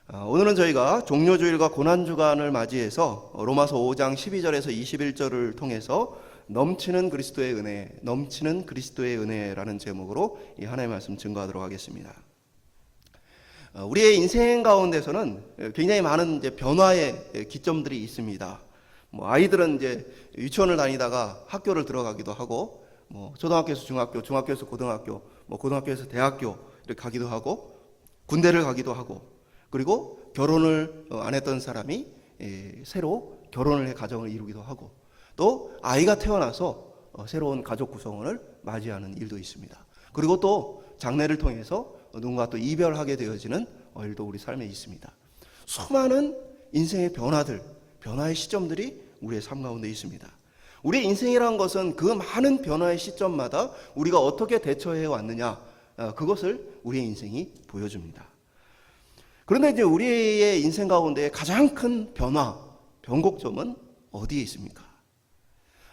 오늘은 저희가 종료주일과 고난주간을 맞이해서 로마서 5장 12절에서 21절을 통해서 넘치는 그리스도의 은혜, 넘치는 그리스도의 은혜라는 제목으로 이 하나님의 말씀 증거하도록 하겠습니다. 우리의 인생 가운데서는 굉장히 많은 이제 변화의 기점들이 있습니다. 아이들은 이제 유치원을 다니다가 학교를 들어가기도 하고, 초등학교에서 중학교, 중학교에서 고등학교, 고등학교에서 대학교 이렇게 가기도 하고, 군대를 가기도 하고, 그리고 결혼을 안 했던 사람이 새로 결혼을 해 가정을 이루기도 하고, 또 아이가 태어나서 새로운 가족 구성원을 맞이하는 일도 있습니다. 그리고 또 장례를 통해서 누군가 또 이별하게 되어지는 일도 우리 삶에 있습니다. 수많은 인생의 변화들, 변화의 시점들이 우리의 삶 가운데 있습니다. 우리의 인생이라는 것은 그 많은 변화의 시점마다 우리가 어떻게 대처해 왔느냐, 그것을 우리의 인생이 보여줍니다. 그런데 이제 우리의 인생 가운데 가장 큰 변화, 변곡점은 어디에 있습니까?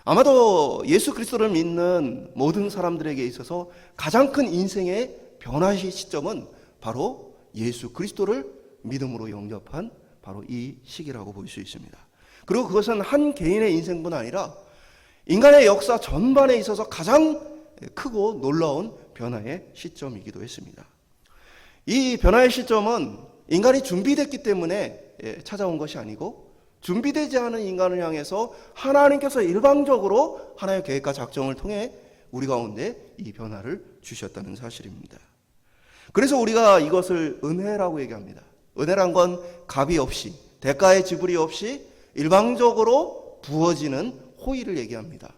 아마도 예수 그리스도를 믿는 모든 사람들에게 있어서 가장 큰 인생의 변화의 시점은 바로 예수 그리스도를 믿음으로 영접한 바로 이 시기라고 볼 수 있습니다. 그리고 그것은 한 개인의 인생뿐 아니라 인간의 역사 전반에 있어서 가장 크고 놀라운 변화의 시점이기도 했습니다. 이 변화의 시점은 인간이 준비됐기 때문에 찾아온 것이 아니고, 준비되지 않은 인간을 향해서 하나님께서 일방적으로 하나님의 계획과 작정을 통해 우리 가운데 이 변화를 주셨다는 사실입니다. 그래서 우리가 이것을 은혜라고 얘기합니다. 은혜란 건 값이 없이, 대가의 지불이 없이 일방적으로 부어지는 호의를 얘기합니다.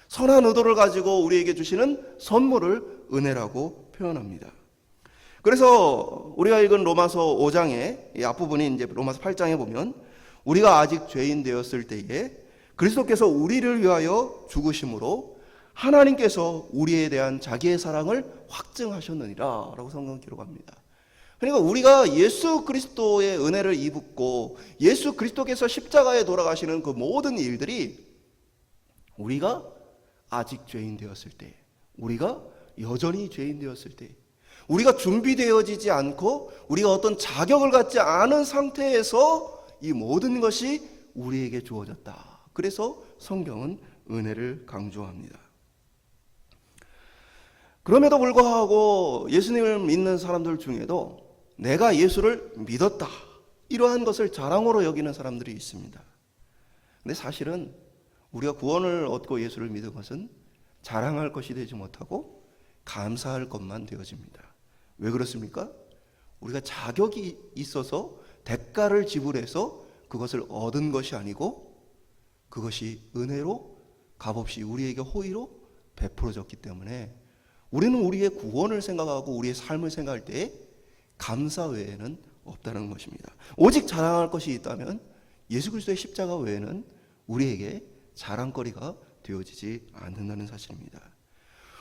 선한 의도를 가지고 우리에게 주시는 선물을 은혜라고 표현합니다. 그래서 우리가 읽은 로마서 5장의 이 앞부분이 이제 로마서 8장에 보면, 우리가 아직 죄인 되었을 때에 그리스도께서 우리를 위하여 죽으심으로 하나님께서 우리에 대한 자기의 사랑을 확증하셨느니라 라고 성경은 기록합니다. 그러니까 우리가 예수 그리스도의 은혜를 입고 예수 그리스도께서 십자가에 돌아가시는 그 모든 일들이 우리가 아직 죄인 되었을 때, 우리가 여전히 죄인 되었을 때, 우리가 준비되어지지 않고 우리가 어떤 자격을 갖지 않은 상태에서 이 모든 것이 우리에게 주어졌다. 그래서 성경은 은혜를 강조합니다. 그럼에도 불구하고 예수님을 믿는 사람들 중에도 내가 예수를 믿었다, 이러한 것을 자랑으로 여기는 사람들이 있습니다. 근데 사실은 우리가 구원을 얻고 예수를 믿은 것은 자랑할 것이 되지 못하고 감사할 것만 되어집니다. 왜 그렇습니까? 우리가 자격이 있어서 대가를 지불해서 그것을 얻은 것이 아니고, 그것이 은혜로 값없이 우리에게 호의로 베풀어졌기 때문에 우리는 우리의 구원을 생각하고 우리의 삶을 생각할 때 감사 외에는 없다는 것입니다. 오직 자랑할 것이 있다면 예수 그리스도의 십자가 외에는 우리에게 자랑거리가 되어지지 않는다는 사실입니다.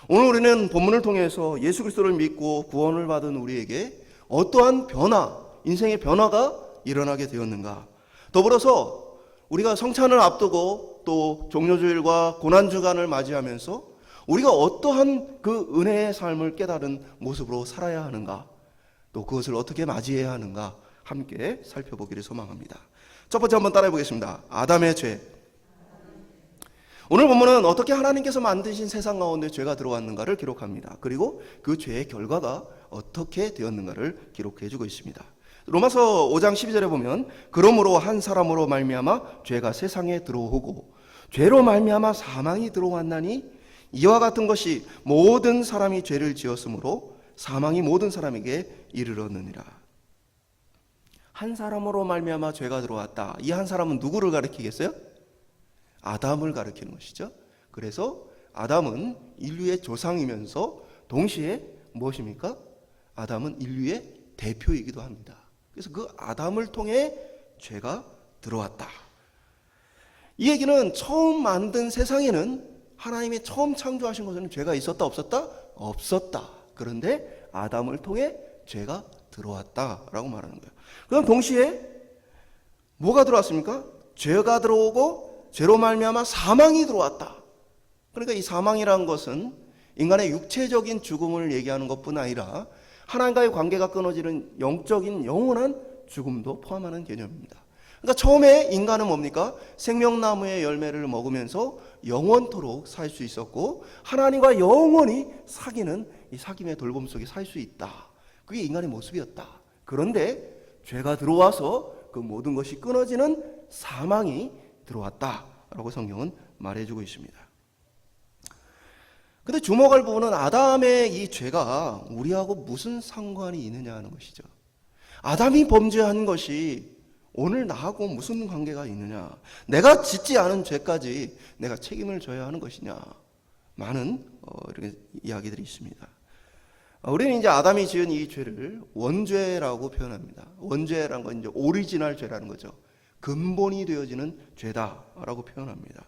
오늘 우리는 본문을 통해서 예수 그리스도를 믿고 구원을 받은 우리에게 어떠한 변화, 인생의 변화가 일어나게 되었는가, 더불어서 우리가 성찬을 앞두고 또 종료주일과 고난주간을 맞이하면서 우리가 어떠한 그 은혜의 삶을 깨달은 모습으로 살아야 하는가, 또 그것을 어떻게 맞이해야 하는가 함께 살펴보기를 소망합니다. 첫 번째 한번 따라해 보겠습니다. 아담의 죄. 오늘 본문은 어떻게 하나님께서 만드신 세상 가운데 죄가 들어왔는가를 기록합니다. 그리고 그 죄의 결과가 어떻게 되었는가를 기록해주고 있습니다. 로마서 5장 12절에 보면, 그러므로 한 사람으로 말미암아 죄가 세상에 들어오고 죄로 말미암아 사망이 들어왔나니 이와 같은 것이 모든 사람이 죄를 지었으므로 사망이 모든 사람에게 이르렀느니라. 한 사람으로 말미암아 죄가 들어왔다. 이 한 사람은 누구를 가리키겠어요? 아담을 가리키는 것이죠. 그래서 아담은 인류의 조상이면서 동시에 무엇입니까? 아담은 인류의 대표이기도 합니다. 그래서 그 아담을 통해 죄가 들어왔다. 이 얘기는 처음 만든 세상에는, 하나님이 처음 창조하신 것에는 죄가 있었다 없었다? 없었다. 그런데 아담을 통해 죄가 들어왔다라고 말하는 거예요. 그럼 동시에 뭐가 들어왔습니까? 죄가 들어오고 죄로 말미암아 사망이 들어왔다. 그러니까 이 사망이라는 것은 인간의 육체적인 죽음을 얘기하는 것뿐 아니라 하나님과의 관계가 끊어지는 영적인 영원한 죽음도 포함하는 개념입니다. 그러니까 처음에 인간은 뭡니까? 생명나무의 열매를 먹으면서 영원토록 살 수 있었고 하나님과 영원히 사귀는 이 사귐의 돌봄 속에 살 수 있다. 그게 인간의 모습이었다. 그런데 죄가 들어와서 그 모든 것이 끊어지는 사망이 들어왔다라고 성경은 말해주고 있습니다. 근데 주목할 부분은 아담의 이 죄가 우리하고 무슨 상관이 있느냐 하는 것이죠. 아담이 범죄한 것이 오늘 나하고 무슨 관계가 있느냐? 내가 짓지 않은 죄까지 내가 책임을 져야 하는 것이냐? 많은 이렇게 이야기들이 있습니다. 우리는 이제 아담이 지은 이 죄를 원죄라고 표현합니다. 원죄라는 건 이제 오리지널 죄라는 거죠. 근본이 되어지는 죄다라고 표현합니다.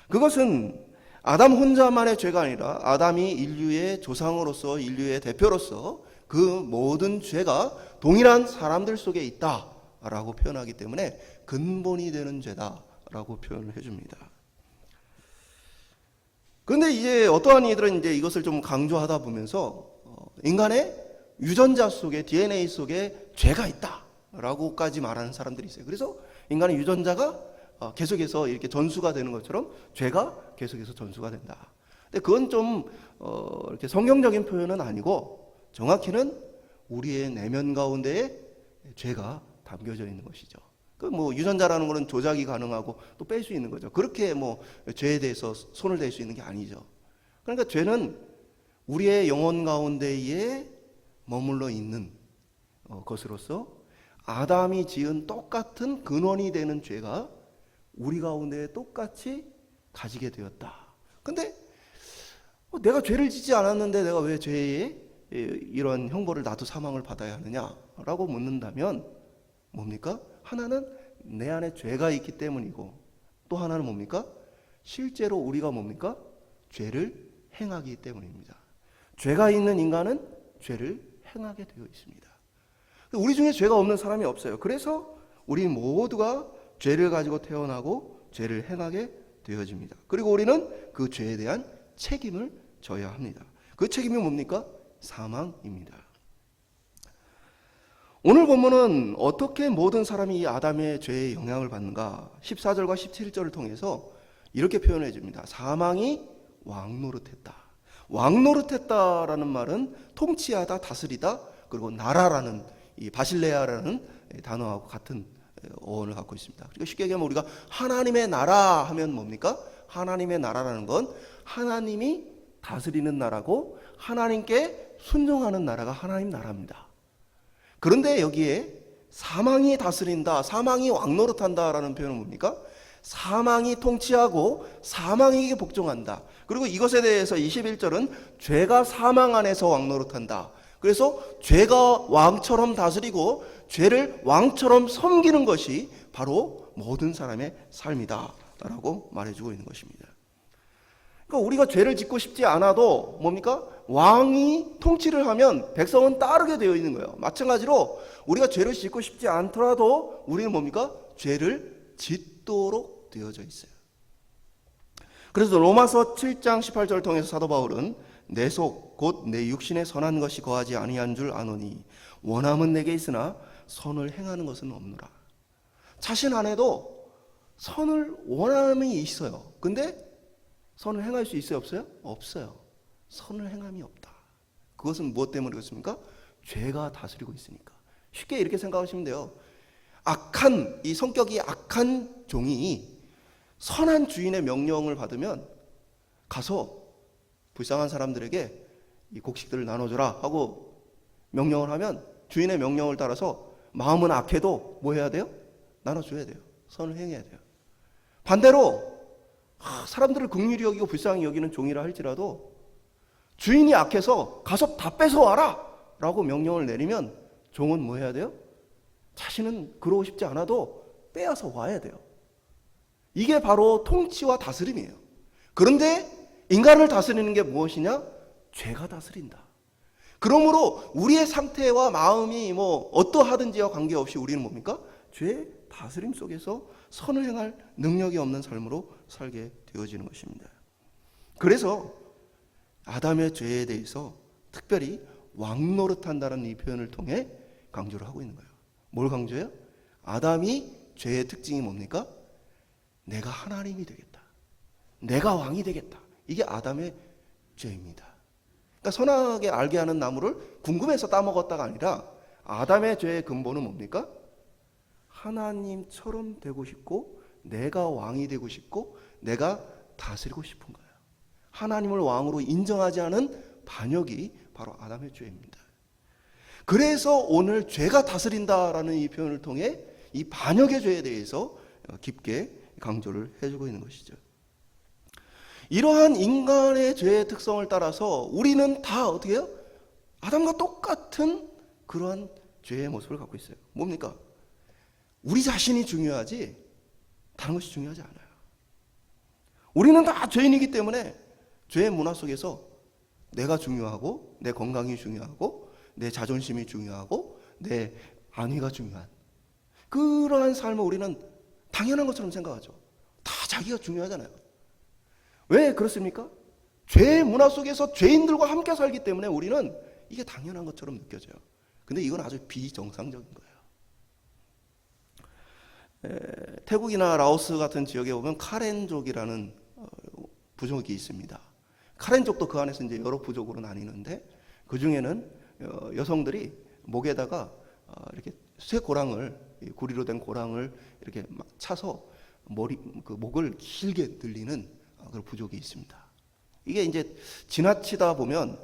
그것은 아담 혼자만의 죄가 아니라 아담이 인류의 조상으로서 인류의 대표로서 그 모든 죄가 동일한 사람들 속에 있다라고 표현하기 때문에 근본이 되는 죄다라고 표현을 해줍니다. 그런데 이제 어떠한 이들은 이제 이것을 좀 강조하다 보면서 인간의 유전자 속에 DNA 속에 죄가 있다라고까지 말하는 사람들이 있어요. 그래서 인간의 유전자가 계속해서 이렇게 전수가 되는 것처럼 죄가 계속해서 전수가 된다. 근데 그건 좀 이렇게 성경적인 표현은 아니고 정확히는 우리의 내면 가운데에 죄가 담겨져 있는 것이죠. 그 뭐 유전자라는 것은 조작이 가능하고 또 뺄 수 있는 거죠. 그렇게 뭐 죄에 대해서 손을 댈 수 있는 게 아니죠. 그러니까 죄는 우리의 영혼 가운데에 머물러 있는 것으로서 아담이 지은 똑같은 근원이 되는 죄가 우리 가운데 똑같이 가지게 되었다. 근데 내가 죄를 짓지 않았는데 내가 왜 죄에 이런 형벌을 나도 사망을 받아야 하느냐라고 묻는다면 뭡니까? 하나는 내 안에 죄가 있기 때문이고 또 하나는 뭡니까? 실제로 우리가 뭡니까? 죄를 행하기 때문입니다. 죄가 있는 인간은 죄를 행하게 되어 있습니다. 우리 중에 죄가 없는 사람이 없어요. 그래서 우리 모두가 죄를 가지고 태어나고 죄를 행하게 되어집니다. 그리고 우리는 그 죄에 대한 책임을 져야 합니다. 그 책임이 뭡니까? 사망입니다. 오늘 본문은 어떻게 모든 사람이 이 아담의 죄에 영향을 받는가? 14절과 17절을 통해서 이렇게 표현해 줍니다. 사망이 왕노릇했다. 왕노릇했다라는 말은 통치하다, 다스리다, 그리고 나라라는 이 바실레아라는 단어하고 같은 어원을 갖고 있습니다. 그러니까 쉽게 얘기하면 우리가 하나님의 나라 하면 뭡니까? 하나님의 나라라는 건 하나님이 다스리는 나라고 하나님께 순종하는 나라가 하나님 나라입니다. 그런데 여기에 사망이 다스린다, 사망이 왕노릇한다라는 표현은 뭡니까? 사망이 통치하고 사망에게 복종한다. 그리고 이것에 대해서 21절은 죄가 사망 안에서 왕노릇한다. 그래서 죄가 왕처럼 다스리고 죄를 왕처럼 섬기는 것이 바로 모든 사람의 삶이다 라고 말해주고 있는 것입니다. 그러니까 우리가 죄를 짓고 싶지 않아도 뭡니까? 왕이 통치를 하면 백성은 따르게 되어 있는 거예요. 마찬가지로 우리가 죄를 짓고 싶지 않더라도 우리는 뭡니까? 죄를 짓도록 되어져 있어요. 그래서 로마서 7장 18절을 통해서 사도 바울은 내 속 곧 내 육신에 선한 것이 거하지 아니한 줄 아노니 원함은 내게 있으나 선을 행하는 것은 없노라. 자신 안에도 선을 원함이 있어요. 근데 선을 행할 수 있어요, 없어요? 없어요. 선을 행함이 없다. 그것은 무엇 때문에 그렇습니까? 죄가 다스리고 있으니까. 쉽게 이렇게 생각하시면 돼요. 악한, 이 성격이 악한 종이 선한 주인의 명령을 받으면 가서 불쌍한 사람들에게 이 곡식들을 나눠줘라 하고 명령을 하면 주인의 명령을 따라서 마음은 악해도 뭐 해야 돼요? 나눠줘야 돼요. 선을 행해야 돼요. 반대로 사람들을 긍휼히 여기고 불쌍히 여기는 종이라 할지라도 주인이 악해서 가서 다 뺏어와라 라고 명령을 내리면 종은 뭐 해야 돼요? 자신은 그러고 싶지 않아도 빼앗아 와야 돼요. 이게 바로 통치와 다스림이에요. 그런데 인간을 다스리는 게 무엇이냐? 죄가 다스린다. 그러므로 우리의 상태와 마음이 뭐 어떠하든지와 관계없이 우리는 뭡니까? 죄의 다스림 속에서 선을 행할 능력이 없는 삶으로 살게 되어지는 것입니다. 그래서 아담의 죄에 대해서 특별히 왕노릇한다는 이 표현을 통해 강조를 하고 있는 거예요. 뭘 강조해요? 아담이 죄의 특징이 뭡니까? 내가 하나님이 되겠다. 내가 왕이 되겠다. 이게 아담의 죄입니다. 그러니까 선하게 알게 하는 나무를 궁금해서 따먹었다가 아니라 아담의 죄의 근본은 뭡니까? 하나님처럼 되고 싶고 내가 왕이 되고 싶고 내가 다스리고 싶은 거예요. 하나님을 왕으로 인정하지 않은 반역이 바로 아담의 죄입니다. 그래서 오늘 죄가 다스린다라는 이 표현을 통해 이 반역의 죄에 대해서 깊게 강조를 해주고 있는 것이죠. 이러한 인간의 죄의 특성을 따라서 우리는 다 어떻게 해요? 아담과 똑같은 그러한 죄의 모습을 갖고 있어요. 뭡니까? 우리 자신이 중요하지 다른 것이 중요하지 않아요. 우리는 다 죄인이기 때문에 죄의 문화 속에서 내가 중요하고 내 건강이 중요하고 내 자존심이 중요하고 내 안위가 중요한 그러한 삶을 우리는 당연한 것처럼 생각하죠. 다 자기가 중요하잖아요. 왜 그렇습니까? 죄의 문화 속에서 죄인들과 함께 살기 때문에 우리는 이게 당연한 것처럼 느껴져요. 근데 이건 아주 비정상적인 거예요. 태국이나 라오스 같은 지역에 보면 카렌족이라는 부족이 있습니다. 카렌족도 그 안에서 이제 여러 부족으로 나뉘는데 그 중에는 여성들이 목에다가 이렇게 쇠 고랑을 구리로 된 고랑을 이렇게 막 차서 목을 길게 늘리는 그런 부족이 있습니다. 이게 이제 지나치다 보면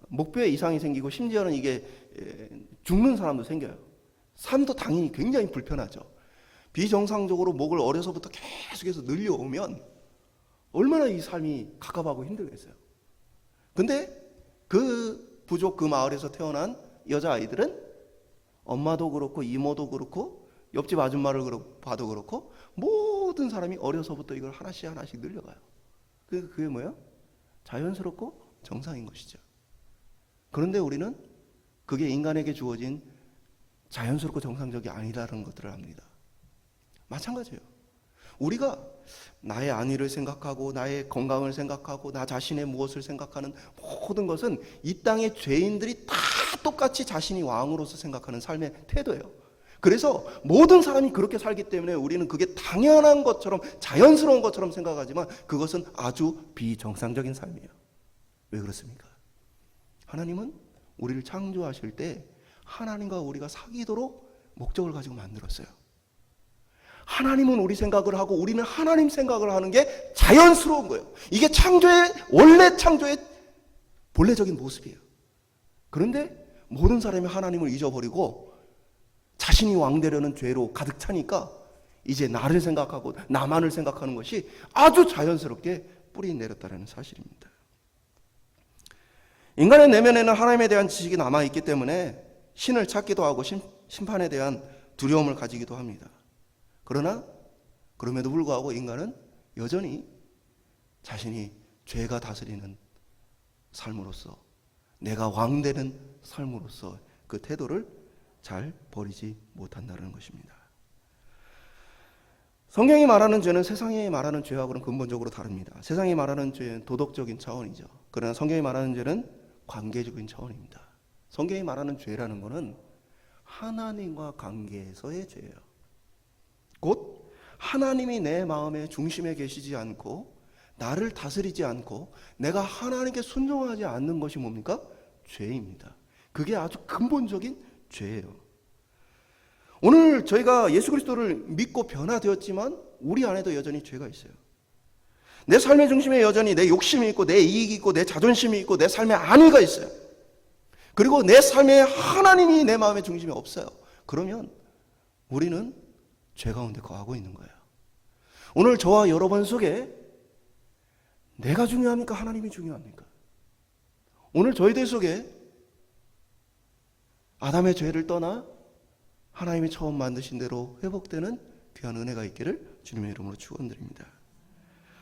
목뼈에 이상이 생기고 심지어는 이게 죽는 사람도 생겨요. 삶도 당연히 굉장히 불편하죠. 비정상적으로 목을 어려서부터 계속해서 늘려오면 얼마나 이 삶이 갑갑하고 힘들겠어요. 근데 그 부족 그 마을에서 태어난 여자아이들은 엄마도 그렇고 이모도 그렇고 옆집 아줌마를 봐도 그렇고 모든 사람이 어려서부터 이걸 하나씩 하나씩 늘려가요. 그게 뭐예요? 자연스럽고 정상인 것이죠. 그런데 우리는 그게 인간에게 주어진 자연스럽고 정상적이 아니라는 것들을 압니다. 마찬가지예요. 우리가 나의 안위를 생각하고 나의 건강을 생각하고 나 자신의 무엇을 생각하는 모든 것은 이 땅의 죄인들이 다 똑같이 자신이 왕으로서 생각하는 삶의 태도예요. 그래서 모든 사람이 그렇게 살기 때문에 우리는 그게 당연한 것처럼 자연스러운 것처럼 생각하지만 그것은 아주 비정상적인 삶이에요. 왜 그렇습니까? 하나님은 우리를 창조하실 때 하나님과 우리가 사귀도록 목적을 가지고 만들었어요. 하나님은 우리 생각을 하고 우리는 하나님 생각을 하는 게 자연스러운 거예요. 이게 원래 창조의 본래적인 모습이에요. 그런데 모든 사람이 하나님을 잊어버리고 자신이 왕되려는 죄로 가득 차니까 이제 나를 생각하고 나만을 생각하는 것이 아주 자연스럽게 뿌리 내렸다는 사실입니다. 인간의 내면에는 하나님에 대한 지식이 남아있기 때문에 신을 찾기도 하고 심판에 대한 두려움을 가지기도 합니다. 그러나 그럼에도 불구하고 인간은 여전히 자신이 죄가 다스리는 삶으로서 내가 왕되는 삶으로서 그 태도를 잘 버리지 못한다는 것입니다. 성경이 말하는 죄는 세상이 말하는 죄하고는 근본적으로 다릅니다. 세상이 말하는 죄는 도덕적인 차원이죠. 그러나 성경이 말하는 죄는 관계적인 차원입니다. 성경이 말하는 죄라는 것은 하나님과 관계에서의 죄예요. 곧 하나님이 내 마음의 중심에 계시지 않고 나를 다스리지 않고 내가 하나님께 순종하지 않는 것이 뭡니까? 죄입니다. 그게 아주 근본적인 죄예요. 오늘 저희가 예수 그리스도를 믿고 변화되었지만 우리 안에도 여전히 죄가 있어요. 내 삶의 중심에 여전히 내 욕심이 있고 내 이익이 있고 내 자존심이 있고 내 삶의 안위가 있어요. 그리고 내 삶에 하나님이 내 마음의 중심에 없어요. 그러면 우리는 죄 가운데 거하고 있는 거예요. 오늘 저와 여러분 속에 내가 중요합니까? 하나님이 중요합니까? 오늘 저희들 속에 아담의 죄를 떠나 하나님이 처음 만드신 대로 회복되는 귀한 은혜가 있기를 주님의 이름으로 축원드립니다.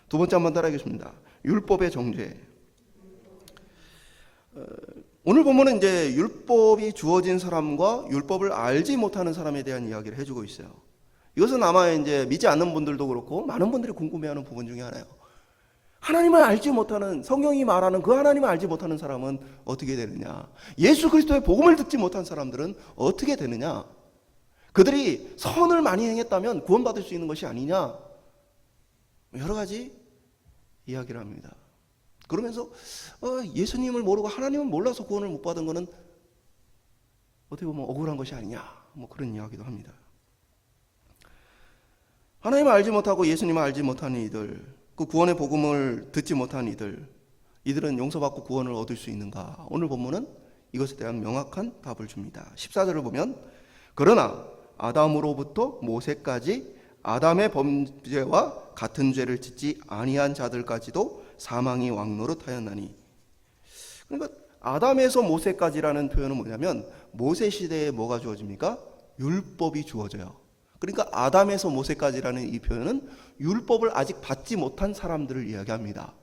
두 번째 한번 따라하겠습니다. 율법의 정죄. 오늘 본문은 이제 율법이 주어진 사람과 율법을 알지 못하는 사람에 대한 이야기를 해주고 있어요. 이것은 아마 이제 믿지 않는 분들도 그렇고 많은 분들이 궁금해하는 부분 중에 하나예요. 하나님을 알지 못하는, 성경이 말하는 그 하나님을 알지 못하는 사람은 어떻게 되느냐? 예수 그리스도의 복음을 듣지 못한 사람들은 어떻게 되느냐? 그들이 선을 많이 행했다면 구원받을 수 있는 것이 아니냐, 여러 가지 이야기를 합니다. 그러면서 예수님을 모르고 하나님을 몰라서 구원을 못 받은 것은 어떻게 보면 억울한 것이 아니냐, 뭐 그런 이야기도 합니다. 하나님을 알지 못하고 예수님을 알지 못하는 이들, 그 구원의 복음을 듣지 못한 이들은 용서받고 구원을 얻을 수 있는가? 오늘 본문은 이것에 대한 명확한 답을 줍니다. 14절을 보면, 그러나 아담으로부터 모세까지 아담의 범죄와 같은 죄를 짓지 아니한 자들까지도 사망이 왕노릇하였나니. 그러니까 아담에서 모세까지라는 표현은 뭐냐면, 모세 시대에 뭐가 주어집니까? 율법이 주어져요. 그러니까 아담에서 모세까지라는 이 표현은 율법을 아직 받지 못한 사람들을 이야기합니다.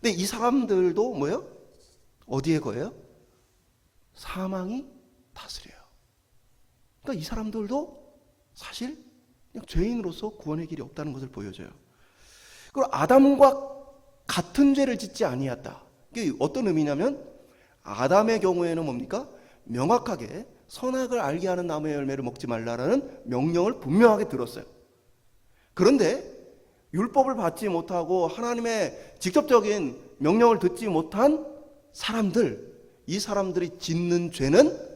근데 이 사람들도 뭐예요? 어디에 거예요? 사망이 다스려요. 그러니까 이 사람들도 사실 그냥 죄인으로서 구원의 길이 없다는 것을 보여줘요. 그리고 아담과 같은 죄를 짓지 아니했다. 이게 어떤 의미냐면, 아담의 경우에는 뭡니까? 명확하게 선악을 알게 하는 나무의 열매를 먹지 말라라는 명령을 분명하게 들었어요. 그런데 율법을 받지 못하고 하나님의 직접적인 명령을 듣지 못한 사람들, 이 사람들이 짓는 죄는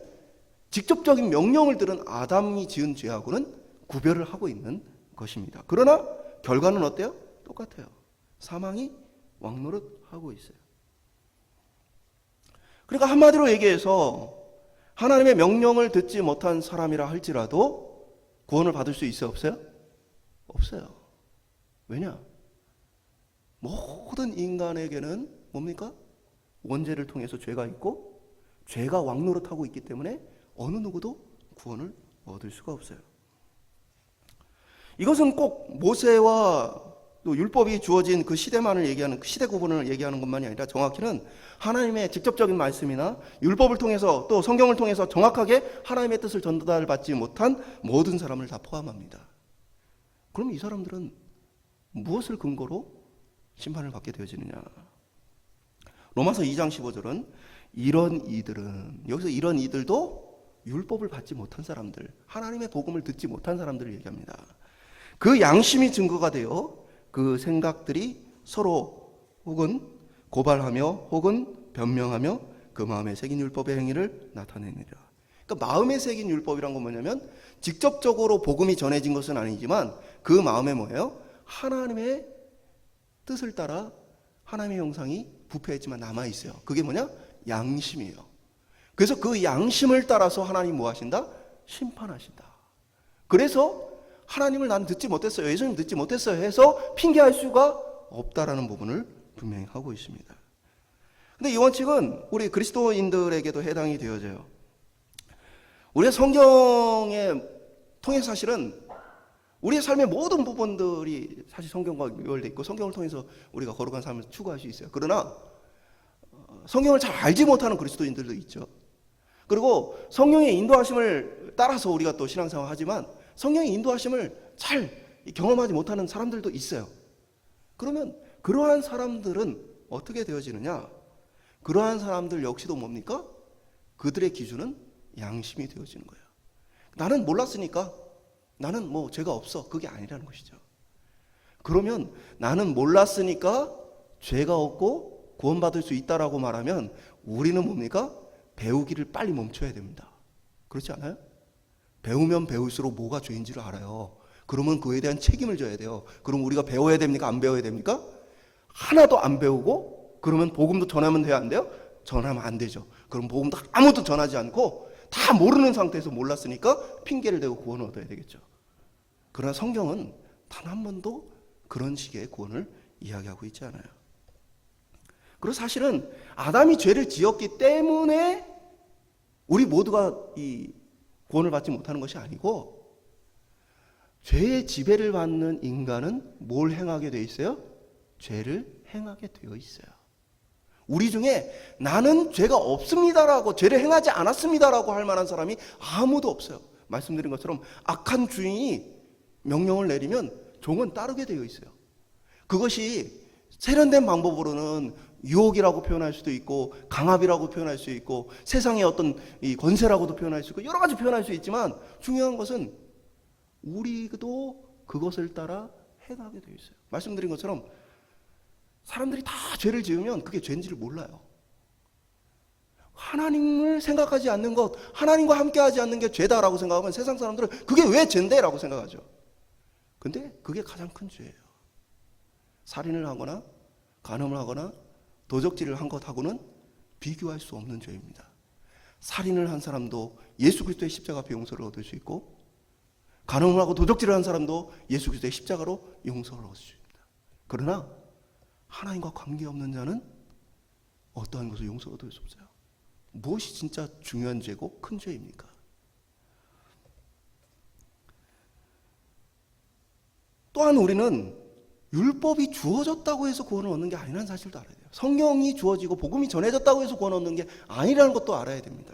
직접적인 명령을 들은 아담이 지은 죄하고는 구별을 하고 있는 것입니다. 그러나 결과는 어때요? 똑같아요. 사망이 왕노릇하고 있어요. 그러니까 한마디로 얘기해서 하나님의 명령을 듣지 못한 사람이라 할지라도 구원을 받을 수 있어요? 없어요? 없어요. 왜냐? 모든 인간에게는 뭡니까? 원죄를 통해서 죄가 있고 죄가 왕노릇하고 있기 때문에 어느 누구도 구원을 얻을 수가 없어요. 이것은 꼭 모세와 또 율법이 주어진 그 시대만을 얘기하는, 그 시대 구분을 얘기하는 것만이 아니라 정확히는 하나님의 직접적인 말씀이나 율법을 통해서 또 성경을 통해서 정확하게 하나님의 뜻을 전달받지 못한 모든 사람을 다 포함합니다. 그럼 이 사람들은 무엇을 근거로 심판을 받게 되어지느냐? 로마서 2장 15절은 이런 이들은, 여기서 이런 이들도 율법을 받지 못한 사람들, 하나님의 복음을 듣지 못한 사람들을 얘기합니다. 그 양심이 증거가 되어 그 생각들이 서로 혹은 고발하며 혹은 변명하며 그 마음에 새긴 율법의 행위를 나타내느니라. 그러니까 마음에 새긴 율법이란 건 뭐냐면, 직접적으로 복음이 전해진 것은 아니지만 그 마음에 뭐예요? 하나님의 뜻을 따라 하나님의 형상이 부패했지만 남아있어요. 그게 뭐냐? 양심이에요. 그래서 그 양심을 따라서 하나님 뭐 하신다? 심판하신다. 그래서 하나님을 난 듣지 못했어요, 예수님 듣지 못했어요 해서 핑계할 수가 없다라는 부분을 분명히 하고 있습니다. 근데 이 원칙은 우리 그리스도인들에게도 해당이 되어져요. 우리의 성경에 통해서 사실은 우리의 삶의 모든 부분들이 사실 성경과 연결되어 있고 성경을 통해서 우리가 거룩한 삶을 추구할 수 있어요. 그러나 성경을 잘 알지 못하는 그리스도인들도 있죠. 그리고 성령의 인도하심을 따라서 우리가 또 신앙생활을 하지만 성령의 인도하심을 잘 경험하지 못하는 사람들도 있어요. 그러면 그러한 사람들은 어떻게 되어지느냐? 그러한 사람들 역시도 뭡니까? 그들의 기준은 양심이 되어지는 거예요. 나는 몰랐으니까 나는 뭐 죄가 없어, 그게 아니라는 것이죠. 그러면 나는 몰랐으니까 죄가 없고 구원받을 수 있다라고 말하면 우리는 뭡니까? 배우기를 빨리 멈춰야 됩니다. 그렇지 않아요? 배우면 배울수록 뭐가 죄인지를 알아요. 그러면 그에 대한 책임을 져야 돼요. 그럼 우리가 배워야 됩니까? 안 배워야 됩니까? 하나도 안 배우고 그러면 복음도 전하면 돼요? 안 돼요? 전하면 안 되죠. 그럼 복음도 아무도 전하지 않고 다 모르는 상태에서 몰랐으니까 핑계를 대고 구원을 얻어야 되겠죠. 그러나 성경은 단 한 번도 그런 식의 구원을 이야기하고 있지 않아요. 그리고 사실은 아담이 죄를 지었기 때문에 우리 모두가 이 구원을 받지 못하는 것이 아니고, 죄의 지배를 받는 인간은 뭘 행하게 되어 있어요? 죄를 행하게 되어 있어요. 우리 중에 나는 죄가 없습니다라고, 죄를 행하지 않았습니다라고 할 만한 사람이 아무도 없어요. 말씀드린 것처럼 악한 주인이 명령을 내리면 종은 따르게 되어 있어요. 그것이 세련된 방법으로는 유혹이라고 표현할 수도 있고 강압이라고 표현할 수 있고 세상의 어떤 이 권세라고도 표현할 수 있고 여러 가지 표현할 수 있지만, 중요한 것은 우리도 그것을 따라 행하게 되어 있어요. 말씀드린 것처럼 사람들이 다 죄를 지으면 그게 죄인지를 몰라요. 하나님을 생각하지 않는 것, 하나님과 함께하지 않는 게 죄다라고 생각하면 세상 사람들은 그게 왜 죄인데? 라고 생각하죠. 근데 그게 가장 큰 죄예요. 살인을 하거나 간음을 하거나 도적질을 한 것하고는 비교할 수 없는 죄입니다. 살인을 한 사람도 예수 그리스도의 십자가 앞에 용서를 얻을 수 있고, 간음을 하고 도적질을 한 사람도 예수 그리스도의 십자가로 용서를 얻을 수 있습니다. 그러나 하나님과 관계없는 자는 어떠한 것을 용서를 얻을 수 없어요. 무엇이 진짜 중요한 죄고 큰 죄입니까? 또한 우리는 율법이 주어졌다고 해서 구원을 얻는 게 아니라는 사실도 알아야 돼요. 성경이 주어지고 복음이 전해졌다고 해서 구원을 얻는 게 아니라는 것도 알아야 됩니다.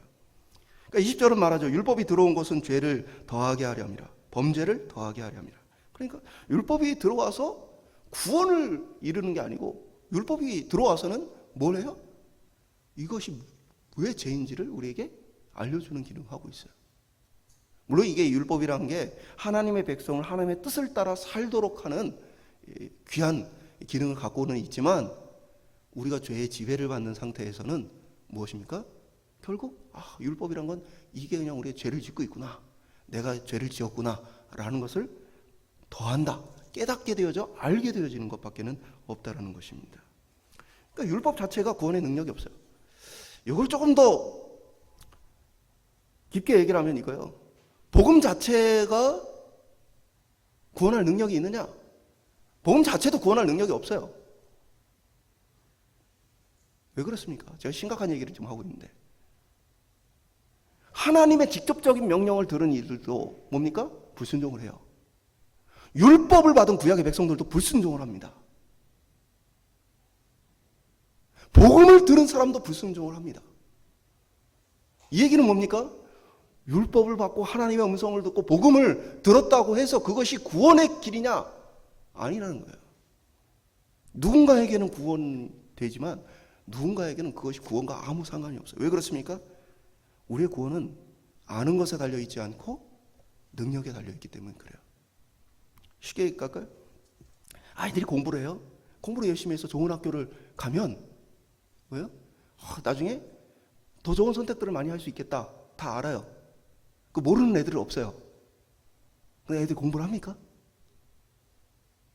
그러니까 20절은 말하죠. 율법이 들어온 것은 죄를 더하게 하려 함이라. 범죄를 더하게 하려 함이라. 그러니까 율법이 들어와서 구원을 이루는 게 아니고, 율법이 들어와서는 뭘 해요? 이것이 왜 죄인지를 우리에게 알려주는 기능을 하고 있어요. 물론 이게 율법이라는 게 하나님의 백성을 하나님의 뜻을 따라 살도록 하는 귀한 기능을 갖고는 있지만, 우리가 죄의 지배를 받는 상태에서는 무엇입니까? 결국 율법이란 건 이게 그냥 우리의 죄를 짓고 있구나, 내가 죄를 지었구나 라는 것을 더한다, 깨닫게 되어져 알게 되어지는 것밖에는 없다라는 것입니다. 그러니까 율법 자체가 구원의 능력이 없어요. 이걸 조금 더 깊게 얘기를 하면 이거예요. 복음 자체가 구원할 능력이 있느냐? 복음 자체도 구원할 능력이 없어요. 왜 그렇습니까? 제가 심각한 얘기를 좀 하고 있는데, 하나님의 직접적인 명령을 들은 이들도 뭡니까? 불순종을 해요. 율법을 받은 구약의 백성들도 불순종을 합니다. 복음을 들은 사람도 불순종을 합니다. 이 얘기는 뭡니까? 율법을 받고 하나님의 음성을 듣고 복음을 들었다고 해서 그것이 구원의 길이냐? 아니라는 거예요. 누군가에게는 구원되지만 누군가에게는 그것이 구원과 아무 상관이 없어요. 왜 그렇습니까? 우리의 구원은 아는 것에 달려있지 않고 능력에 달려있기 때문에 그래요. 쉽게 얘기할까요? 아이들이 공부를 해요. 공부를 열심히 해서 좋은 학교를 가면 왜요? 나중에 더 좋은 선택들을 많이 할 수 있겠다. 다 알아요. 그 모르는 애들은 없어요. 근데 애들이 공부를 합니까?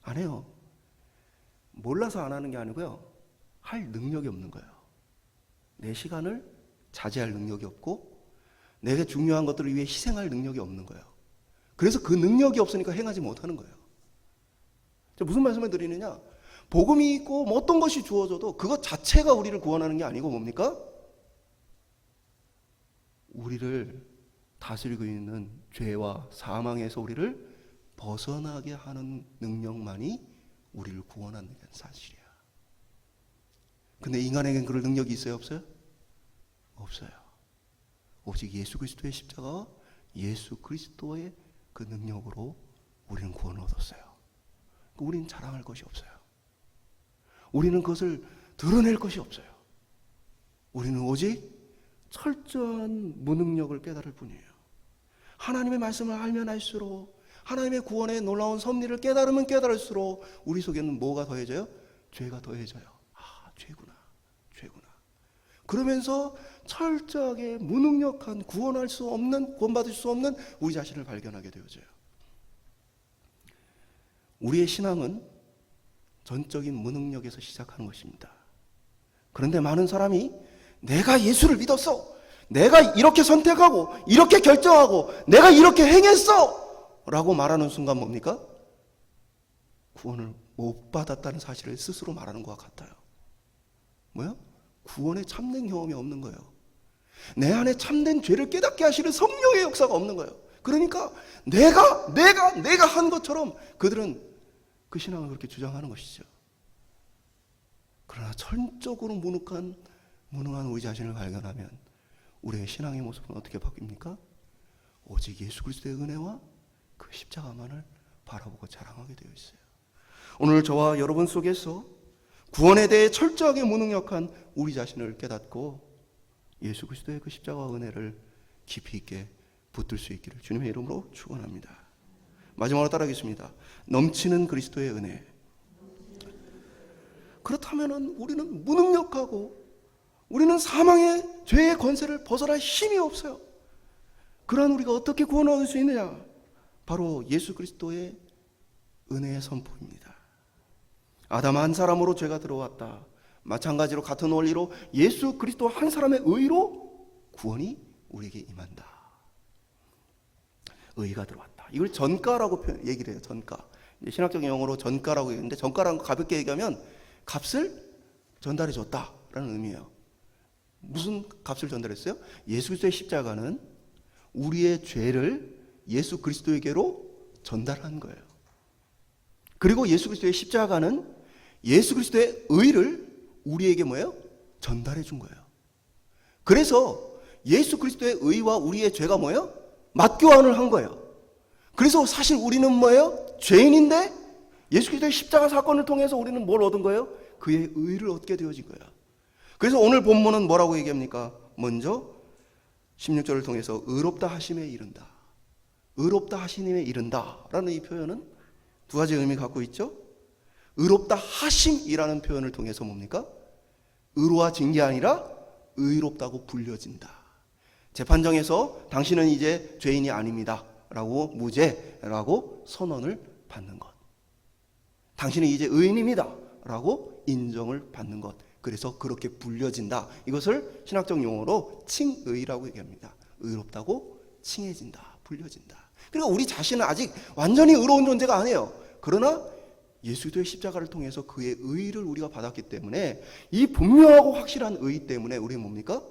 안 해요. 몰라서 안 하는 게 아니고요, 할 능력이 없는 거예요. 내 시간을 자제할 능력이 없고 내게 중요한 것들을 위해 희생할 능력이 없는 거예요. 그래서 그 능력이 없으니까 행하지 못하는 거예요. 무슨 말씀을 드리느냐? 복음이 있고 뭐 어떤 것이 주어져도 그것 자체가 우리를 구원하는 게 아니고 뭡니까? 우리를 다스리고 있는 죄와 사망에서 우리를 벗어나게 하는 능력만이 우리를 구원하는 사실이야. 근데 인간에겐 그럴 능력이 있어요? 없어요? 없어요. 오직 예수 그리스도의 십자가와 예수 그리스도의 그 능력으로 우리는 구원을 얻었어요. 우리는 자랑할 것이 없어요. 우리는 그것을 드러낼 것이 없어요. 우리는 오직 철저한 무능력을 깨달을 뿐이에요. 하나님의 말씀을 알면 알수록, 하나님의 구원의 놀라운 섭리를 깨달으면 깨달을수록 우리 속에는 뭐가 더해져요? 죄가 더해져요. 죄구나. 그러면서 철저하게 무능력한, 구원할 수 없는, 구원받을 수 없는 우리 자신을 발견하게 되어져요. 우리의 신앙은 전적인 무능력에서 시작하는 것입니다. 그런데 많은 사람이 내가 예수를 믿었어, 내가 이렇게 선택하고 이렇게 결정하고 내가 이렇게 행했어 라고 말하는 순간 뭡니까? 구원을 못 받았다는 사실을 스스로 말하는 것과 같아요. 뭐야? 구원의 참된 경험이 없는 거예요. 내 안에 참된 죄를 깨닫게 하시는 성령의 역사가 없는 거예요. 그러니까 내가 한 것처럼 그들은 그 신앙을 그렇게 주장하는 것이죠. 그러나 전적으로 무능한 우리 자신을 발견하면 우리의 신앙의 모습은 어떻게 바뀝니까? 오직 예수 그리스도의 은혜와 그 십자가만을 바라보고 자랑하게 되어 있어요. 오늘 저와 여러분 속에서 구원에 대해 철저하게 무능력한 우리 자신을 깨닫고 예수 그리스도의 그 십자가와 은혜를 깊이 있게 붙들 수 있기를 주님의 이름으로 축원합니다. 마지막으로 따라하겠습니다. 넘치는 그리스도의 은혜. 그렇다면 우리는 무능력하고 우리는 사망의 죄의 권세를 벗어날 힘이 없어요. 그러한 우리가 어떻게 구원을 얻을 수 있느냐? 바로 예수 그리스도의 은혜의 선포입니다. 아담 한 사람으로 죄가 들어왔다. 마찬가지로 같은 원리로 예수 그리스도 한 사람의 의로 구원이 우리에게 임한다. 의가 들어왔다. 이걸 전가라고 얘기를 해요. 전가. 신학적인 용어로 전가라고 얘기하는데, 전가라는 거 가볍게 얘기하면 값을 전달해 줬다라는 의미예요. 무슨 값을 전달했어요? 예수 그리스도의 십자가는 우리의 죄를 예수 그리스도에게로 전달한 거예요. 그리고 예수 그리스도의 십자가는 예수 그리스도의 의를 우리에게 뭐예요? 전달해 준 거예요. 그래서 예수 그리스도의 의와 우리의 죄가 뭐예요? 맞교환을 한 거예요. 그래서 사실 우리는 뭐예요? 죄인인데 예수 그리스도의 십자가 사건을 통해서 우리는 뭘 얻은 거예요? 그의 의를 얻게 되어진 거예요. 그래서 오늘 본문은 뭐라고 얘기합니까? 먼저 16절을 통해서 의롭다 하심에 이른다. 의롭다 하심에 이른다 라는 이 표현은 두 가지 의미 갖고 있죠. 의롭다 하심이라는 표현을 통해서 뭡니까? 의로워진 게 아니라 의롭다고 불려진다. 재판정에서 당신은 이제 죄인이 아닙니다 라고 무죄라고 선언을 받는 것. 당신은 이제 의인입니다 라고 인정을 받는 것. 그래서 그렇게 불려진다. 이것을 신학적 용어로 칭의라고 얘기합니다. 의롭다고 칭해진다, 불려진다. 그러니까 우리 자신은 아직 완전히 의로운 존재가 아니에요. 그러나 예수 그리스도의 십자가를 통해서 그의 의를 우리가 받았기 때문에 이 분명하고 확실한 의 때문에 우리는 뭡니까?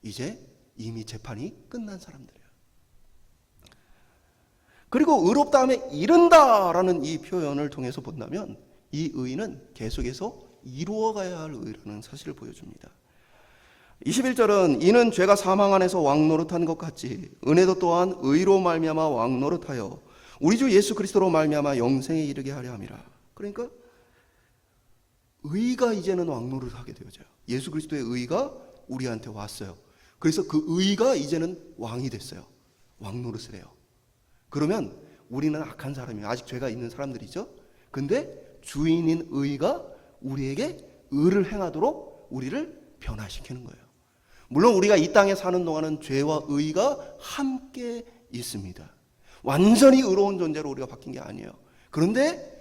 이제 이미 재판이 끝난 사람들이에요. 그리고 의롭다 하면 이른다라는 이 표현을 통해서 본다면 이 의는 계속해서 이루어가야 할 의라는 사실을 보여줍니다. 21절은 이는 죄가 사망 안에서 왕노릇한 것 같이 은혜도 또한 의로 말미암아 왕노릇하여 우리 주 예수 그리스도로 말미암아 영생에 이르게 하려 함이라. 그러니까 의가 이제는 왕노릇하게 되어져요. 예수 그리스도의 의가 우리한테 왔어요. 그래서 그 의가 이제는 왕이 됐어요. 왕노릇을 해요. 그러면 우리는 악한 사람이에요. 아직 죄가 있는 사람들이죠. 근데 주인인 의가 우리에게 의를 행하도록 우리를 변화시키는 거예요. 물론 우리가 이 땅에 사는 동안은 죄와 의가 함께 있습니다. 완전히 의로운 존재로 우리가 바뀐 게 아니에요. 그런데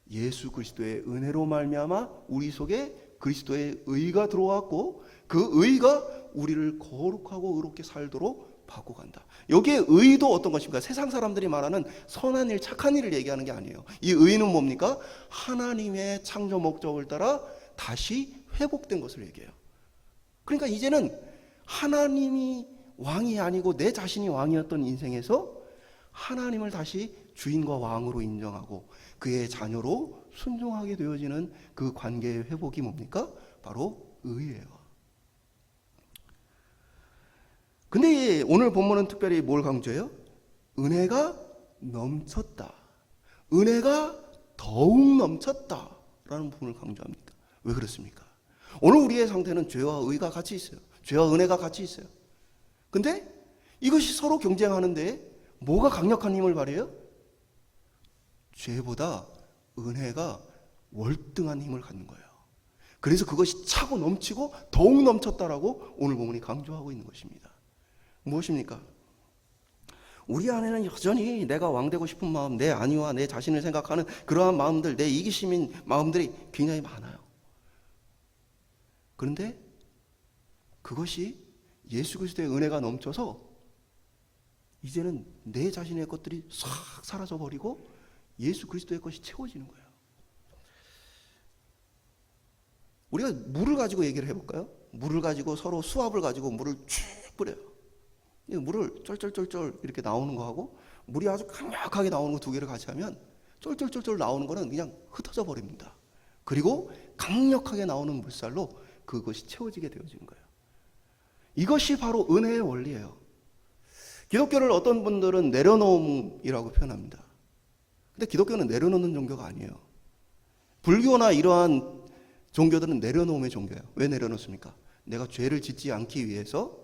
예수 그리스도의 은혜로 말미암아 우리 속에 그리스도의 의가 들어왔고 그 의가 우리를 거룩하고 의롭게 살도록 바꿔간다. 여기에 의도 어떤 것입니까? 세상 사람들이 말하는 선한 일, 착한 일을 얘기하는 게 아니에요. 이 의는 뭡니까? 하나님의 창조 목적을 따라 다시 회복된 것을 얘기해요. 그러니까 이제는 하나님이 왕이 아니고 내 자신이 왕이었던 인생에서 하나님을 다시 주인과 왕으로 인정하고 그의 자녀로 순종하게 되어지는 그 관계의 회복이 뭡니까? 바로 의예요. 근데 오늘 본문은 특별히 뭘 강조해요? 은혜가 넘쳤다. 은혜가 더욱 넘쳤다 라는 부분을 강조합니다. 왜 그렇습니까? 오늘 우리의 상태는 죄와 의가 같이 있어요. 죄와 은혜가 같이 있어요. 근데 이것이 서로 경쟁하는데 뭐가 강력한 힘을 발휘해요? 죄보다 은혜가 월등한 힘을 갖는 거예요. 그래서 그것이 차고 넘치고 더욱 넘쳤다라고 오늘 본문이 강조하고 있는 것입니다. 무엇입니까? 우리 안에는 여전히 내가 왕되고 싶은 마음, 내 안위와 내 자신을 생각하는 그러한 마음들, 내 이기심인 마음들이 굉장히 많아요. 그런데 그것이 예수 그리스도의 은혜가 넘쳐서 이제는 내 자신의 것들이 싹 사라져버리고 예수 그리스도의 것이 채워지는 거예요. 우리가 물을 가지고 얘기를 해볼까요? 물을 가지고 서로 수압을 가지고 물을 쭉 뿌려요. 물을 쫄쫄쫄쫄 이렇게 나오는 거하고 물이 아주 강력하게 나오는 거 두 개를 같이 하면 쫄쫄쫄쫄 나오는 거는 그냥 흩어져 버립니다. 그리고 강력하게 나오는 물살로 그것이 채워지게 되어지는 거예요. 이것이 바로 은혜의 원리예요. 기독교를 어떤 분들은 내려놓음이라고 표현합니다. 근데 기독교는 내려놓는 종교가 아니에요. 불교나 이러한 종교들은 내려놓음의 종교예요. 왜 내려놓습니까? 내가 죄를 짓지 않기 위해서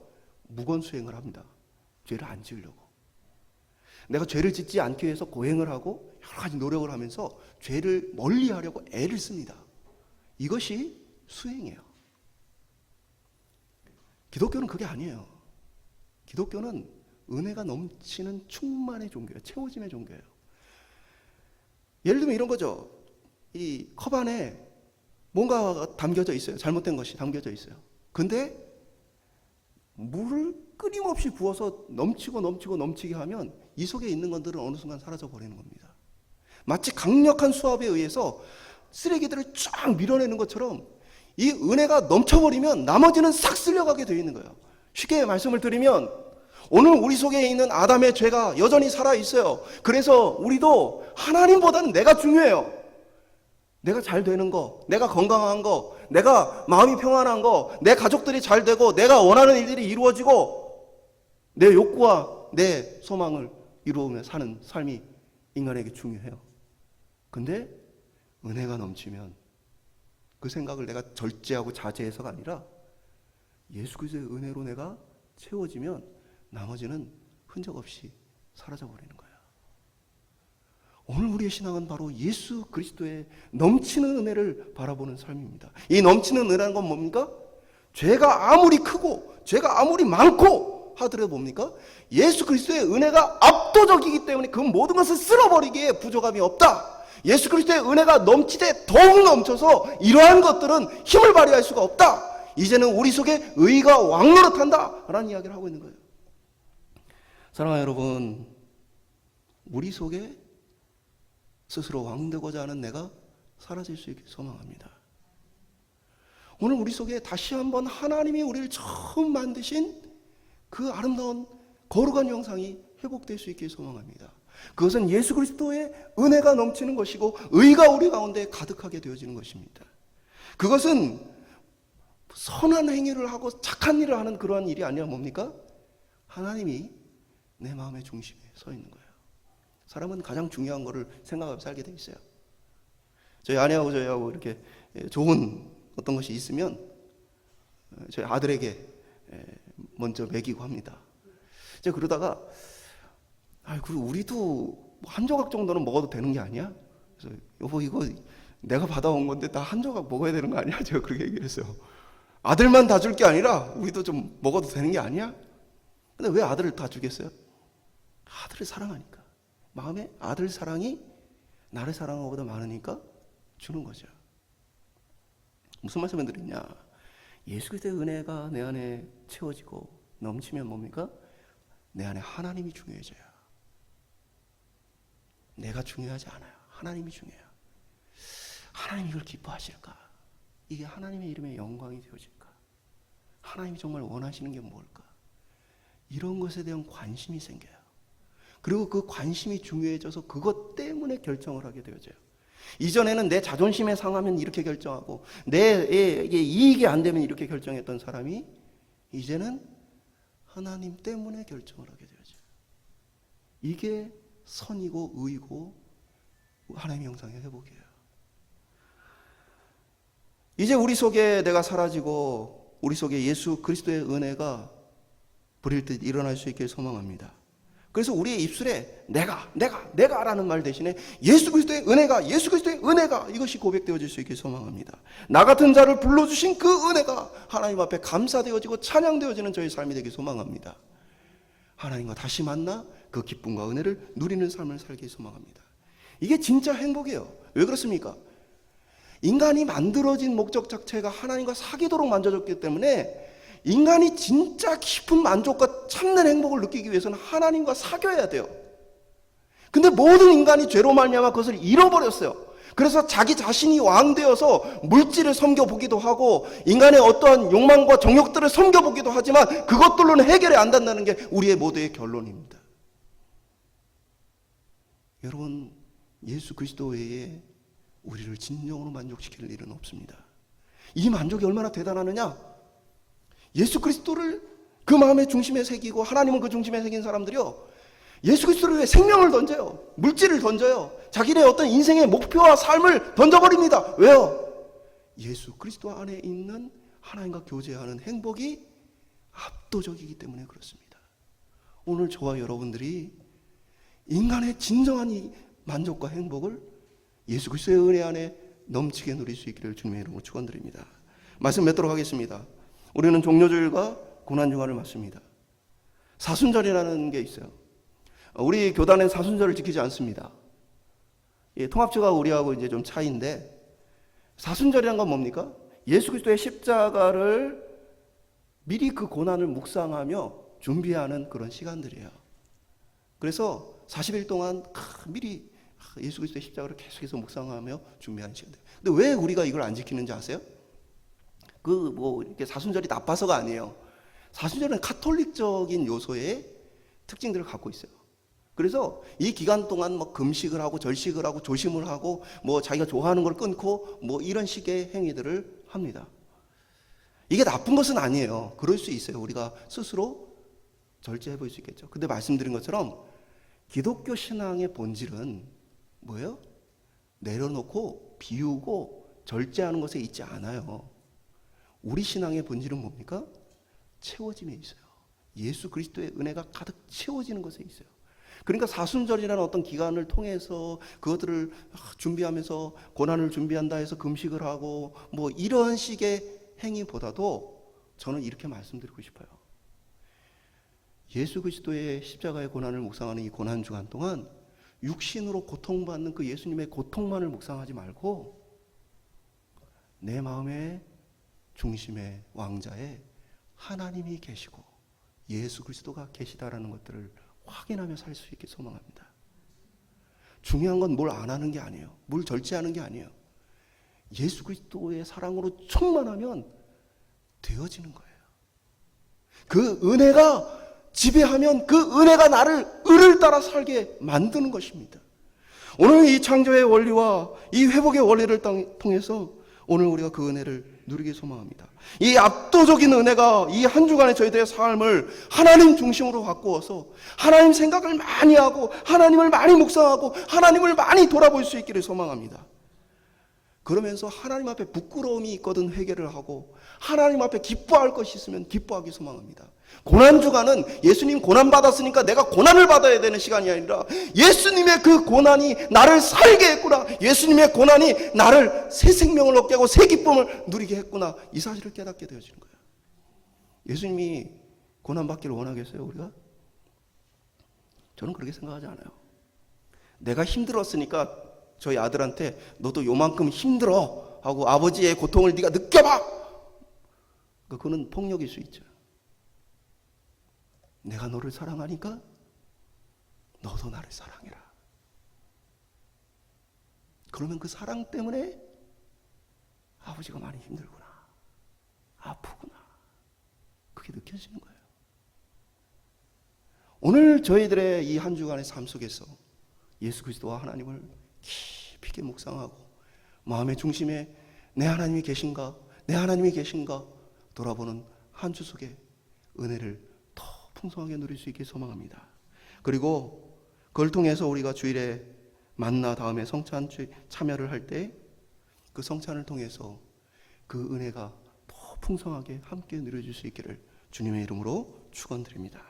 무건 수행을 합니다. 죄를 안 지으려고. 내가 죄를 짓지 않기 위해서 고행을 하고 여러 가지 노력을 하면서 죄를 멀리하려고 애를 씁니다. 이것이 수행이에요. 기독교는 그게 아니에요. 기독교는 은혜가 넘치는 충만의 종교예요. 채워짐의 종교예요. 예를 들면 이런 거죠. 이 컵 안에 뭔가 담겨져 있어요. 잘못된 것이 담겨져 있어요. 근데 물을 끊임없이 부어서 넘치게 하면 이 속에 있는 것들은 어느 순간 사라져 버리는 겁니다. 마치 강력한 수압에 의해서 쓰레기들을 쫙 밀어내는 것처럼 이 은혜가 넘쳐버리면 나머지는 싹 쓸려가게 되어 있는 거예요. 쉽게 말씀을 드리면 오늘 우리 속에 있는 아담의 죄가 여전히 살아있어요. 그래서 우리도 하나님보다는 내가 중요해요. 내가 잘 되는 거, 내가 건강한 거, 내가 마음이 평안한 거, 내 가족들이 잘 되고 내가 원하는 일들이 이루어지고 내 욕구와 내 소망을 이루며 사는 삶이 인간에게 중요해요. 근데 은혜가 넘치면 그 생각을 내가 절제하고 자제해서가 아니라 예수 그리스도의 은혜로 내가 채워지면 나머지는 흔적 없이 사라져 버리는 거예요. 오늘 우리의 신앙은 바로 예수 그리스도의 넘치는 은혜를 바라보는 삶입니다. 이 넘치는 은혜라는 건 뭡니까? 죄가 아무리 크고 죄가 아무리 많고 하더라도 뭡니까? 예수 그리스도의 은혜가 압도적이기 때문에 그 모든 것을 쓸어버리기에 부족함이 없다. 예수 그리스도의 은혜가 넘치되 더욱 넘쳐서 이러한 것들은 힘을 발휘할 수가 없다. 이제는 우리 속에 의가 왕노릇한다 라는 이야기를 하고 있는 거예요. 사랑하는 여러분, 우리 속에 스스로 왕되고자 하는 내가 사라질 수 있게 소망합니다. 오늘 우리 속에 다시 한번 하나님이 우리를 처음 만드신 그 아름다운 거룩한 형상이 회복될 수 있게 소망합니다. 그것은 예수 그리스도의 은혜가 넘치는 것이고 의가 우리 가운데 가득하게 되어지는 것입니다. 그것은 선한 행위를 하고 착한 일을 하는 그러한 일이 아니라 뭡니까? 하나님이 내 마음의 중심에 서 있는 거예요. 사람은 가장 중요한 거를 생각하고 살게 돼 있어요. 저희 아내하고 저희하고 이렇게 좋은 어떤 것이 있으면 저희 아들에게 먼저 먹이고 합니다. 제가 그러다가 우리도 한 조각 정도는 먹어도 되는 게 아니야? 그래서 여보 이거 내가 받아온 건데 나 한 조각 먹어야 되는 거 아니야? 제가 그렇게 얘기를 했어요. 아들만 다 줄 게 아니라 우리도 좀 먹어도 되는 게 아니야? 근데 왜 아들을 다 주겠어요? 아들을 사랑하니까. 마음에 아들 사랑이 나를 사랑하는 것보다 많으니까 주는 거죠. 무슨 말씀을 드리냐? 예수 그리스도의 은혜가 내 안에 채워지고 넘치면 뭡니까? 내 안에 하나님이 중요해져요. 내가 중요하지 않아요. 하나님이 중요해요. 하나님이 이걸 기뻐하실까? 이게 하나님의 이름의 영광이 되어질까? 하나님이 정말 원하시는 게 뭘까? 이런 것에 대한 관심이 생겨요. 그리고 그 관심이 중요해져서 그것 때문에 결정을 하게 되어져요. 이전에는 내 자존심에 상하면 이렇게 결정하고 내 이익이 안 되면 이렇게 결정했던 사람이 이제는 하나님 때문에 결정을 하게 되어져요. 이게 선이고 의이고 하나님의 형상의 회복이에요. 이제 우리 속에 내가 사라지고 우리 속에 예수 그리스도의 은혜가 불일 듯 일어날 수 있길 소망합니다. 그래서 우리의 입술에 내가라는 말 대신에 예수 그리스도의 은혜가 이것이 고백되어질 수 있길 소망합니다. 나 같은 자를 불러주신 그 은혜가 하나님 앞에 감사되어지고 찬양되어지는 저의 삶이 되길 소망합니다. 하나님과 다시 만나 그 기쁨과 은혜를 누리는 삶을 살길 소망합니다. 이게 진짜 행복이에요. 왜 그렇습니까? 인간이 만들어진 목적 자체가 하나님과 사귀도록 만들어졌기 때문에 인간이 진짜 깊은 만족과 참된 행복을 느끼기 위해서는 하나님과 사귀어야 돼요. 근데 모든 인간이 죄로 말미암아 그것을 잃어버렸어요. 그래서 자기 자신이 왕되어서 물질을 섬겨보기도 하고 인간의 어떠한 욕망과 정욕들을 섬겨보기도 하지만 그것들로는 해결이 안 된다는 게 우리의 모두의 결론입니다. 여러분, 예수 그리스도 외에 우리를 진정으로 만족시킬 일은 없습니다. 이 만족이 얼마나 대단하느냐? 예수 그리스도를 그 마음의 중심에 새기고 하나님은 그 중심에 새긴 사람들이요, 예수 그리스도를 위해 생명을 던져요. 물질을 던져요. 자기네 어떤 인생의 목표와 삶을 던져버립니다. 왜요? 예수 그리스도 안에 있는 하나님과 교제하는 행복이 압도적이기 때문에 그렇습니다. 오늘 저와 여러분들이 인간의 진정한 이 만족과 행복을 예수 그리스도의 은혜 안에 넘치게 누릴 수 있기를 주님의 이름으로 축원드립니다. 말씀 맺도록 하겠습니다. 우리는 종료주일과 고난주간을 맞습니다. 사순절이라는 게 있어요. 우리 교단은 사순절을 지키지 않습니다. 통합주가 우리하고 이제 좀 차이인데, 사순절이란 건 뭡니까? 예수 그리스도의 십자가를 미리 그 고난을 묵상하며 준비하는 그런 시간들이에요. 그래서 40일 동안 미리 예수 그리스도의 십자가를 계속해서 묵상하며 준비하는 시간들. 근데 왜 우리가 이걸 안 지키는지 아세요? 이렇게 사순절이 나빠서가 아니에요. 사순절은 카톨릭적인 요소의 특징들을 갖고 있어요. 그래서 이 기간 동안 금식을 하고 절식을 하고 조심을 하고 자기가 좋아하는 걸 끊고 이런 식의 행위들을 합니다. 이게 나쁜 것은 아니에요. 그럴 수 있어요. 우리가 스스로 절제해 볼 수 있겠죠. 근데 말씀드린 것처럼 기독교 신앙의 본질은 뭐예요? 내려놓고 비우고 절제하는 것에 있지 않아요. 우리 신앙의 본질은 뭡니까? 채워짐에 있어요. 예수 그리스도의 은혜가 가득 채워지는 것에 있어요. 그러니까 사순절이라는 어떤 기간을 통해서 그것들을 준비하면서 고난을 준비한다 해서 금식을 하고 이런 식의 행위보다도 저는 이렇게 말씀드리고 싶어요. 예수 그리스도의 십자가의 고난을 묵상하는 이 고난 주간 동안 육신으로 고통받는 그 예수님의 고통만을 묵상하지 말고 내 마음의 중심의 왕자에 하나님이 계시고 예수 그리스도가 계시다라는 것들을 확인하며 살 수 있게 소망합니다. 중요한 건 뭘 안 하는 게 아니에요. 뭘 절제하는 게 아니에요. 예수 그리스도의 사랑으로 충만하면 되어지는 거예요. 그 은혜가 지배하면 그 은혜가 나를 을을 따라 살게 만드는 것입니다. 오늘 이 창조의 원리와 이 회복의 원리를 통해서 오늘 우리가 그 은혜를 누리기 소망합니다. 이 압도적인 은혜가 이 한 주간의 저희들의 삶을 하나님 중심으로 바꾸어서 하나님 생각을 많이 하고 하나님을 많이 묵상하고 하나님을 많이 돌아볼 수 있기를 소망합니다. 그러면서 하나님 앞에 부끄러움이 있거든 회개를 하고 하나님 앞에 기뻐할 것이 있으면 기뻐하기 소망합니다. 고난주간은 예수님 고난받았으니까 내가 고난을 받아야 되는 시간이 아니라 예수님의 그 고난이 나를 살게 했구나, 예수님의 고난이 나를 새 생명을 얻게 하고 새 기쁨을 누리게 했구나, 이 사실을 깨닫게 되어지는 거예요. 예수님이 고난받기를 원하겠어요 우리가? 저는 그렇게 생각하지 않아요. 내가 힘들었으니까 저희 아들한테 너도 요만큼 힘들어 하고 아버지의 고통을 네가 느껴봐, 그거는 폭력일 수 있죠. 내가 너를 사랑하니까 너도 나를 사랑해라. 그러면 그 사랑 때문에 아버지가 많이 힘들구나, 아프구나, 그게 느껴지는 거예요. 오늘 저희들의 이 한 주간의 삶 속에서 예수 그리스도와 하나님을 깊이 있게 묵상하고 마음의 중심에 내 하나님이 계신가, 내 하나님이 계신가 돌아보는 한 주 속에 은혜를 더 풍성하게 누릴 수 있게 소망합니다. 그리고 그걸 통해서 우리가 주일에 만나 다음에 성찬 참여를 할 때 그 성찬을 통해서 그 은혜가 더 풍성하게 함께 누려질 수 있기를 주님의 이름으로 축원드립니다.